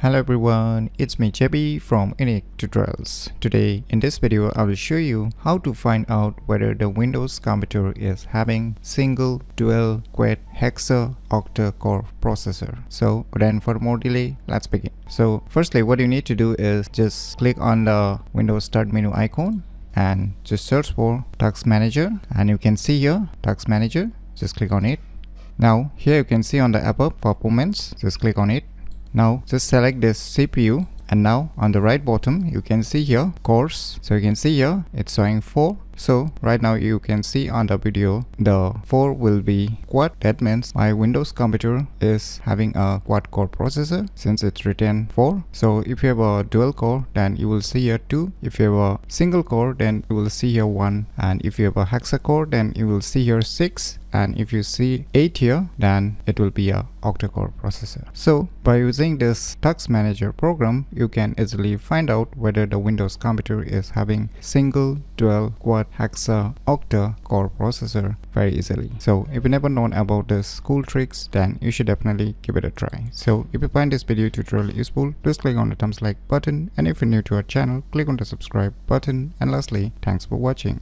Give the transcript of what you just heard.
Hello everyone, it's me JB from UniqueTutorials. Today in this video I will show you how to find out whether the Windows computer is having single, dual, quad, Hexa, Octa core processor. So without further more delay, let's begin. So firstly what you need to do is just click on the Windows Start menu icon and just search for Task Manager, and you can see here Task Manager. Just click on it. Now here you can see on the above performance, just click on it. Now just select this CPU, and now on the right bottom you can see here cores. So you can see here it's showing 4. So right now you can see on the video the 4 will be quad. That means my Windows computer is having a quad core processor since it's written 4. So if you have a dual core, then you will see here 2. If you have a single core, then you will see here 1. And if you have a Hexa core, then you will see here 6. And if you see 8 here, then it will be a octa-core processor. So by using this Task Manager program, you can easily find out whether the Windows computer is having single, dual, quad, Hexa, octa-core processor very easily. So if you never known about this cool tricks, then you should definitely give it a try. So if you find this video tutorial useful, please click on the thumbs like button, and if you're new to our channel, click on the subscribe button. And lastly, thanks for watching.